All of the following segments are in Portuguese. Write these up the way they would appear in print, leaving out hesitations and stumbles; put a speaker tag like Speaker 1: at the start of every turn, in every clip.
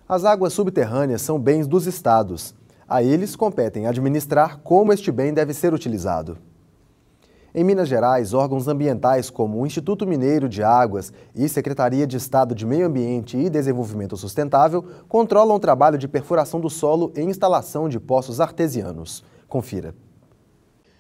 Speaker 1: As águas subterrâneas são bens dos estados. A eles competem administrar como este bem deve ser utilizado. Em Minas Gerais, órgãos ambientais como o Instituto Mineiro de Águas e Secretaria de Estado de Meio Ambiente e Desenvolvimento Sustentável controlam o trabalho de perfuração do solo e instalação de poços artesianos. Confira.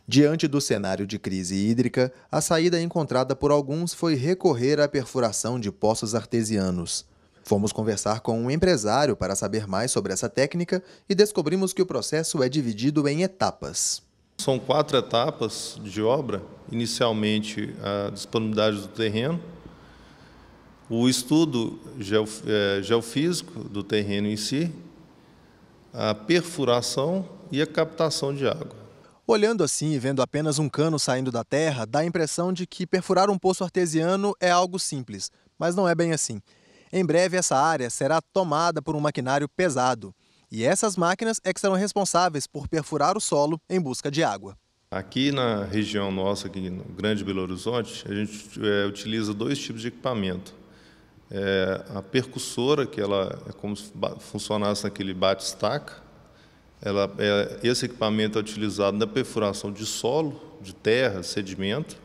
Speaker 2: Diante do cenário de crise hídrica, a saída encontrada por alguns foi recorrer à perfuração de poços artesianos. Fomos conversar com um empresário para saber mais sobre essa técnica e descobrimos que o processo é dividido em etapas.
Speaker 3: São 4 etapas de obra. Inicialmente, a disponibilidade do terreno, o estudo geofísico do terreno em si, a perfuração e a captação de água.
Speaker 2: Olhando assim e vendo apenas um cano saindo da terra, dá a impressão de que perfurar um poço artesiano é algo simples, mas não é bem assim. Em breve, essa área será tomada por um maquinário pesado. E essas máquinas é que serão responsáveis por perfurar o solo em busca de água.
Speaker 3: Aqui na região nossa, aqui no Grande Belo Horizonte, a gente utiliza 2 tipos de equipamento. A percussora, que ela é como se funcionasse naquele bate-estaca. Esse equipamento é utilizado na perfuração de solo, de terra, sedimento.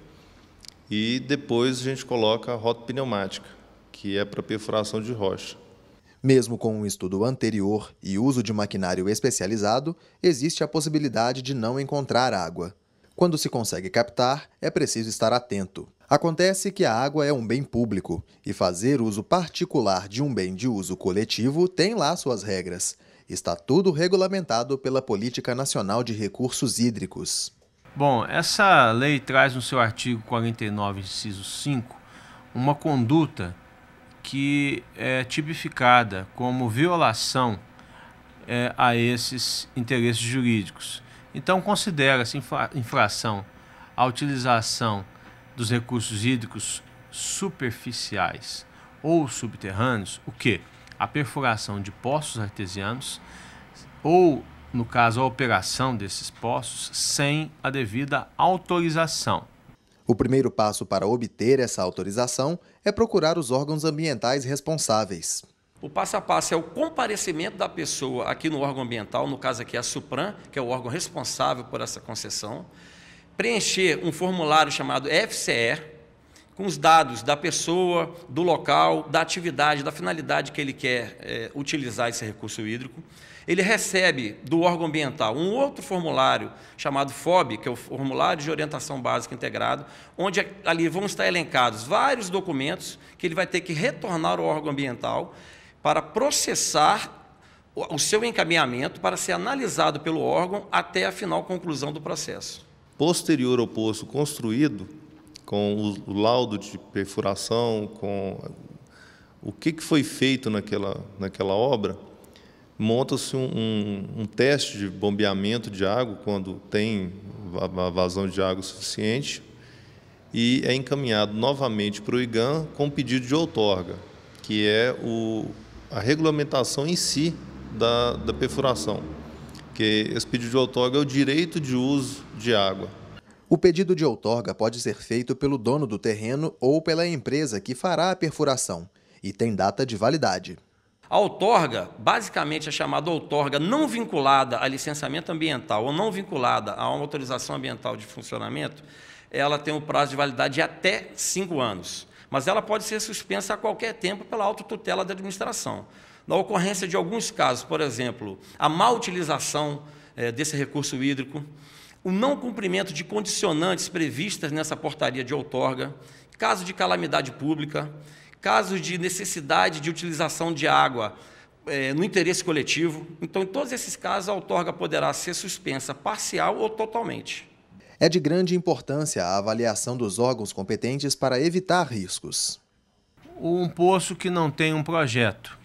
Speaker 3: E depois a gente coloca a rota pneumática, que é para perfuração de rocha.
Speaker 2: Mesmo com um estudo anterior e uso de maquinário especializado, existe a possibilidade de não encontrar água. Quando se consegue captar, é preciso estar atento. Acontece que a água é um bem público e fazer uso particular de um bem de uso coletivo tem lá suas regras. Está tudo regulamentado pela Política Nacional de Recursos Hídricos.
Speaker 4: Bom, essa lei traz no seu artigo 49, inciso 5, uma conduta que é tipificada como violação a esses interesses jurídicos. Então, considera-se infração a utilização dos recursos hídricos superficiais ou subterrâneos, o quê? A perfuração de poços artesianos ou, no caso, a operação desses poços sem a devida autorização.
Speaker 2: O primeiro passo para obter essa autorização é procurar os órgãos ambientais responsáveis.
Speaker 5: O passo a passo é o comparecimento da pessoa aqui no órgão ambiental, no caso aqui a SUPRAM, que é o órgão responsável por essa concessão, preencher um formulário chamado FCE, com os dados da pessoa, do local, da atividade, da finalidade que ele quer utilizar esse recurso hídrico. Ele recebe do órgão ambiental um outro formulário chamado FOB, que é o Formulário de Orientação Básica Integrado, onde ali vão estar elencados vários documentos que ele vai ter que retornar ao órgão ambiental para processar o seu encaminhamento para ser analisado pelo órgão até a final conclusão do processo.
Speaker 3: Posterior ao poço construído, com o laudo de perfuração, com o que foi feito naquela obra, monta-se um teste de bombeamento de água, quando tem a vazão de água suficiente, e é encaminhado novamente para o IGAM com pedido de outorga, que é a regulamentação em si da perfuração, que esse pedido de outorga é o direito de uso de água.
Speaker 2: O pedido de outorga pode ser feito pelo dono do terreno ou pela empresa que fará a perfuração, e tem data de validade.
Speaker 5: A outorga, basicamente, é chamada outorga não vinculada a licenciamento ambiental ou não vinculada a uma autorização ambiental de funcionamento, ela tem um prazo de validade de até 5 anos. Mas ela pode ser suspensa a qualquer tempo pela autotutela da administração. Na ocorrência de alguns casos, por exemplo, a má utilização desse recurso hídrico, o não cumprimento de condicionantes previstas nessa portaria de outorga, caso de calamidade pública, casos de necessidade de utilização de água no interesse coletivo. Então, em todos esses casos, a outorga poderá ser suspensa parcial ou totalmente.
Speaker 2: É de grande importância a avaliação dos órgãos competentes para evitar riscos.
Speaker 4: Um poço que não tem um projeto,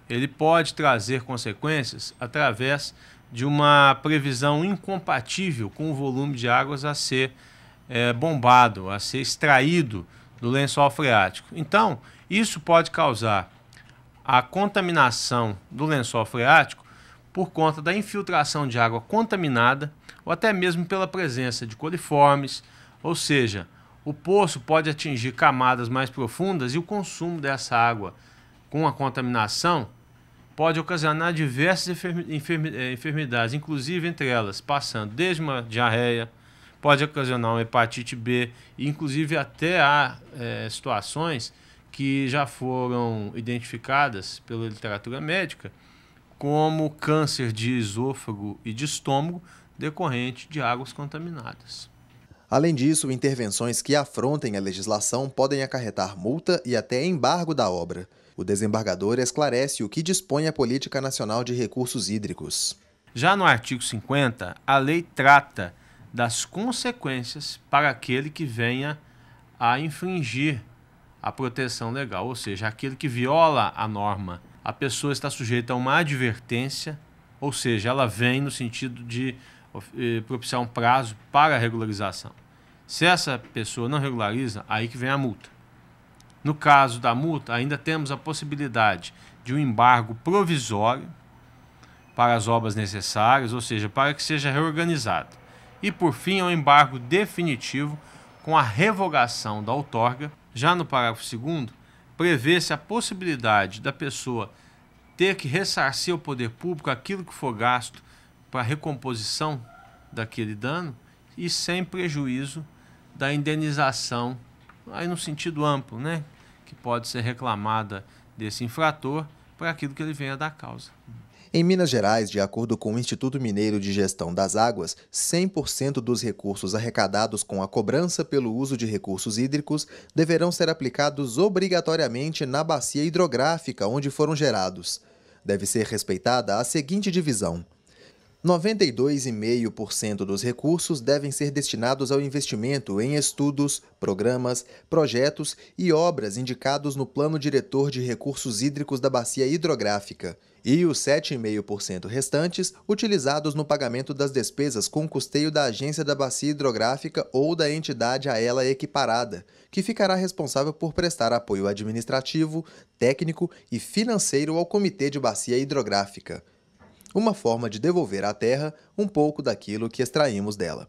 Speaker 4: ele pode trazer consequências através de uma previsão incompatível com o volume de águas a ser bombado, a ser extraído do lençol freático. Então, isso pode causar a contaminação do lençol freático por conta da infiltração de água contaminada ou até mesmo pela presença de coliformes, ou seja, o poço pode atingir camadas mais profundas e o consumo dessa água com a contaminação pode ocasionar diversas enfermidades, inclusive entre elas, passando desde uma diarreia, pode ocasionar uma hepatite B, e inclusive até há situações que já foram identificadas pela literatura médica como câncer de esôfago e de estômago decorrente de águas contaminadas.
Speaker 2: Além disso, intervenções que afrontem a legislação podem acarretar multa e até embargo da obra. O desembargador esclarece o que dispõe a Política Nacional de Recursos Hídricos.
Speaker 4: Já no artigo 50, a lei trata das consequências para aquele que venha a infringir a proteção legal, ou seja, aquele que viola a norma. A pessoa está sujeita a uma advertência, ou seja, ela vem no sentido de propiciar um prazo para a regularização. Se essa pessoa não regulariza, aí que vem a multa. No caso da multa, ainda temos a possibilidade de um embargo provisório para as obras necessárias, ou seja, para que seja reorganizado. E, por fim, um embargo definitivo com a revogação da outorga. Já no parágrafo 2º, prevê-se a possibilidade da pessoa ter que ressarcir ao poder público aquilo que for gasto para a recomposição daquele dano e sem prejuízo da indenização, aí no sentido amplo, né, que pode ser reclamada desse infrator para aquilo que ele venha da causa.
Speaker 2: Em Minas Gerais, de acordo com o Instituto Mineiro de Gestão das Águas, 100% dos recursos arrecadados com a cobrança pelo uso de recursos hídricos deverão ser aplicados obrigatoriamente na bacia hidrográfica onde foram gerados. Deve ser respeitada a seguinte divisão: 92,5% dos recursos devem ser destinados ao investimento em estudos, programas, projetos e obras indicados no Plano Diretor de Recursos Hídricos da Bacia Hidrográfica, e os 7,5% restantes utilizados no pagamento das despesas com custeio da Agência da Bacia Hidrográfica ou da entidade a ela equiparada, que ficará responsável por prestar apoio administrativo, técnico e financeiro ao Comitê de Bacia Hidrográfica. Uma forma de devolver à terra um pouco daquilo que extraímos dela.